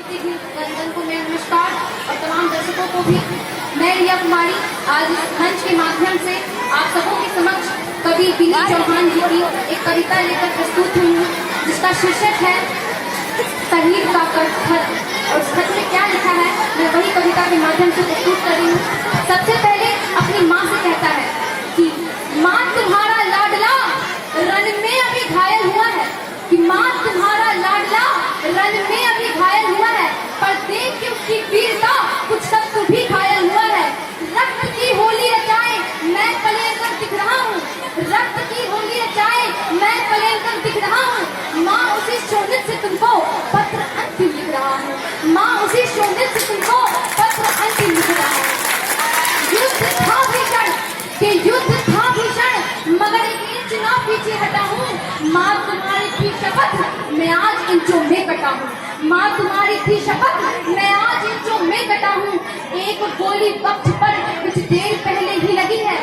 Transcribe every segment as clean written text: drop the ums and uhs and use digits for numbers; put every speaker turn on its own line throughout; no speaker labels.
रंजन को मेरा नमस्कार और तमाम दर्शकों को भी। मैं रिया कुमारी आज इस मंच के माध्यम से आप सबों के समक्ष कवि विनीत चौहान जी की एक कविता लेकर प्रस्तुत हुई हूँ, जिसका शीर्षक है शहीद का खत। और उस खत में क्या लिखा है मैं वही कविता के माध्यम से प्रस्तुत कर रही हूँ। सबसे पहले अपनी माँ से कहता है कि माँ तुम्हारा लाडला रन में अभी घायल हुआ है, कि माँ तुम्हारा लाडला रन में अभी घायल हुआ है, पर देख के उसकी वीरता कुछ सब तो भी घायल हुआ है। रक्त की होली रचाए मैं पले कर दिख रहा हूँ, रक्त की होली रचाए मैं पले कर दिख रहा हूँ। माँ उसी शोणित से तुमको पत्र अंतिम लिख रहा हूँ, माँ उसी शोणित से तुमको पत्र अंतिम लिख रहा हूँ। युद्ध था भीषण कि युद्ध था भीषण, मगर एक इंच ना पीछे हटा हूँ। माँ तुम्हारी थी शपथ मैं आज इंचों में कटा हूँ, माँ तुम्हारी थी शपथ मैं आज इंचों में कटा हूँ। एक गोली वक्त पर कुछ देर पहले ही लगी है,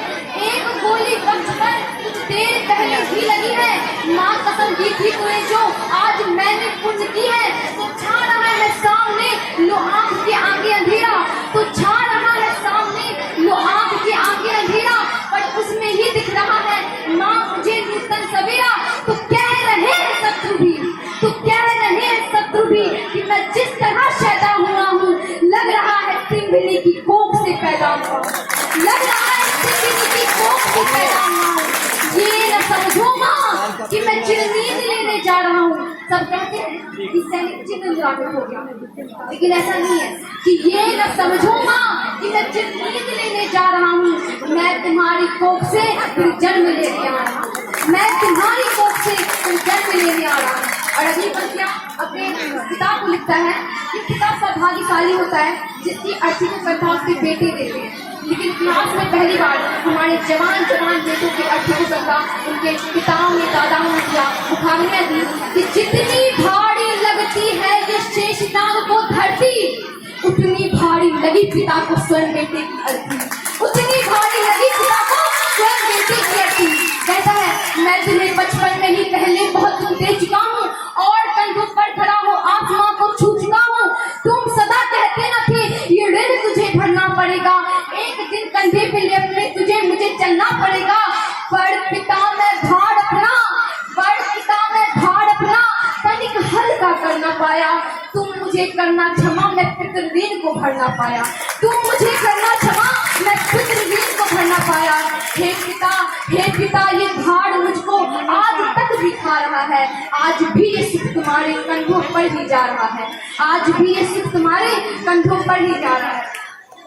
एक गोली वक्त पर कुछ देर पहले ही लगी है। माँ कसम दी थी तुम्हें जो आज मैंने पुण्य की है, तो छा रहा है सामने लो आँख के आगे अंधेरा, तो छा रहा है सामने लो आँख के आगे अंधेरा, पर उसमें ही दिख रहा है माँ मुझे नूतन सवेरा। तो कह रहे हैं शत्रु भी, तो कह रहे हैं शत्रु भी कि मैं जिस तरह पैदा हुआ हूँ, लग रहा है तिम्बली की कोख से पैदा हुआ हूँ, लग रहा है तिम्बली की कोख से पैदा हुआ हूँ। ये न समझो माँ कि मैं चिरनींद लेने जा रहा हूँ। सब कहते हैं कि सैनिक चिरनींद हो गया, लेकिन ऐसा नहीं है कि ये न समझो माँ कि मैं चिरनींद लेने जा रहा हूँ। मैं तुम्हारी कोख से फिर जन्म लेने आ रहा हूँ, मैं तुम्हारी कोख से फिर जन्म लेने आ रहा हूँ। और अगली पंक्तियां अपने किताब को लिखता है कि किताब का भाग्यशाली होता है जिसकी अर्थी को कथा उसके बेटे देते हैं, लेकिन इतिहास में पहली बार हमारे जवान बेटों की अर्थी को कथा उनके पिताओं ने दादाओं ने दिया, उखाड़ियां दी कि जितनी भारी लगती है ये शेषनाग को धरती, उतनी भारी लगी पिता को स्वयं बेटे की अर्थी, उतनी भारी लगी पिता को स्वयं बेटे की अर्थी। कहता है मैं तुम्हें बचपन में ही पहले बहुत दुख दे चुका हूँ और कंधों पर खड़ा हो आसमां को छू चुका हूँ। तुम सदा कहते न थे ये ऋण तुझे भरना पड़ेगा, एक दिन कंधे पे लेपने तुझे मुझे चलना पड़ेगा। पर पिता मैं भार अपना, पर पिता मैं भार अपना तनिक हल्का कर न पाया, तुम मुझे करना क्षमा मैं पितृऋण को भरना पाया, तुम मुझे करना क्षमा मैं पितृऋण को भरना पाया। हे पिता ये भार मुझको आज तक भी खा रहा है, आज भी ये सुख तुम्हारे कंधों पर ही जा रहा है, आज भी ये सुख तुम्हारे कंधों पर ही जा रहा है।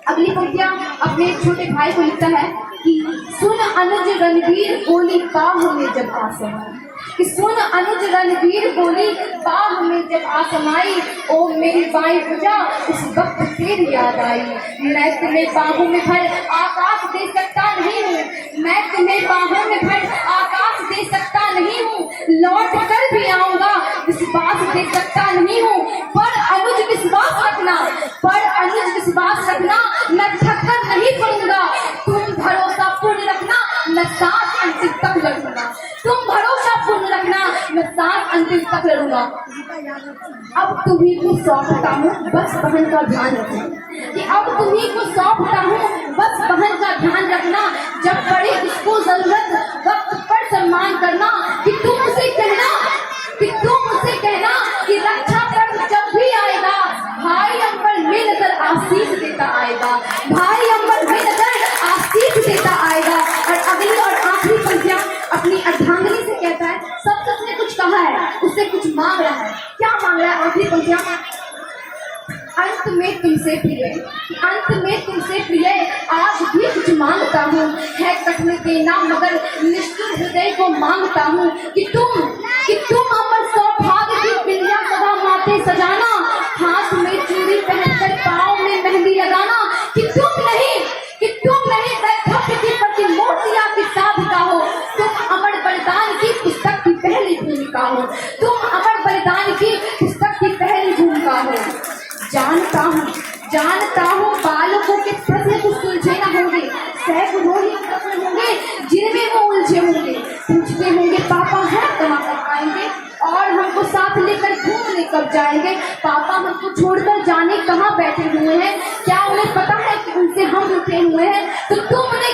अगली पंक्तियां अपने छोटे भाई को लिखता है कि सुन अनुज रणवीर बोली बाह में जब आसमाई, कि सुन अनुज रणवीर बोली बाह में जब आसमाई, ओ मेरी बाई भुजा उस वक्त तेरी याद आई। मैं तुम्हें बाहों में भर आकाश दे सकता नहीं हूँ, मैं तुम्हें बाहों में भर आकाश दे सकता नहीं हूँ, लौट कर भी आऊंगा विश्वास दे सकता नहीं हूँ। पर अनुज विश्वास रखना, पर अनुज विश्वास रखना मैं थक कर नहीं पड़ूंगा, तुम भरोसा पूर्ण रखना मैं साथ अंतिम तक लड़ूंगा, तुम भरोसा पूर्ण रखना मैं साथ अंतिम तक लड़ूंगा। अब तुम्हीं को सौंपता हूँ बस बहन का ध्यान रखना, कि अब तुम्हीं को सौंपता हूँ बस बहन का ध्यान रखना, जब पड़े उसको जरूरत वक्त पर सम्मान करना, कि तुम उसे कहना, कि तुम उसे कहना कि रक्षा कर जब भी आएगा भाई अंबर में नजर आशीष देता आएगा, भाई अंबर में नजर आशीष देता आएगा। और अगली और आखिरी पंक्तियां अपनी अर्धांगिनी से कहता है, सब सच ने कुछ कहा है उससे कुछ मांग रहा है, क्या मांग रहा है? आखिरी पंक्तियां अंत में तुमसे प्रिय, अंत में तुमसे प्रिय आज भी कुछ मांगता हूँ, है कठिन देना मगर निष्ठुर हृदय को मांगता हूँ, कि तुम अमर सौभाग्य की बिंदिया सदा माथे सजाना, हाथ में चूड़ी पहनकर पाँव में मेहंदी लगाना, कि तुम नहीं वैभव की प्रतिमूर्तियां की साधिका हो, तुम अमर बलिदान की पुस्तक की पहली भूमिका हो, तुम अमर बलिदान की पुस्तक की पहली भूमिका हो। जानता हूँ बालकों के प्रश्न कुछ सुलझे न होंगे, सैकड़ों ही प्रश्न होंगे जिनमें वो उलझे होंगे, पूछते होंगे पापा है कहाँ कब आएंगे और हमको साथ लेकर घूमने कब जाएंगे, पापा हमको छोड़कर जाने कहाँ बैठे हुए हैं। क्या उन्हें पता है कि उनसे हम रुके हुए हैं? तो तुम उन्हें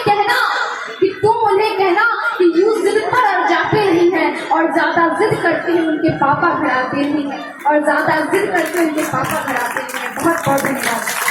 कहना कि यूं जिद पर अड़ जाते नहीं हैं और ज्यादा जिद करते हैं उनके पापा घर आते नहीं हैं, और ज्यादा जिद करते हैं उनके पापा घर आते नहीं हैं। बहुत बहुत धन्यवाद।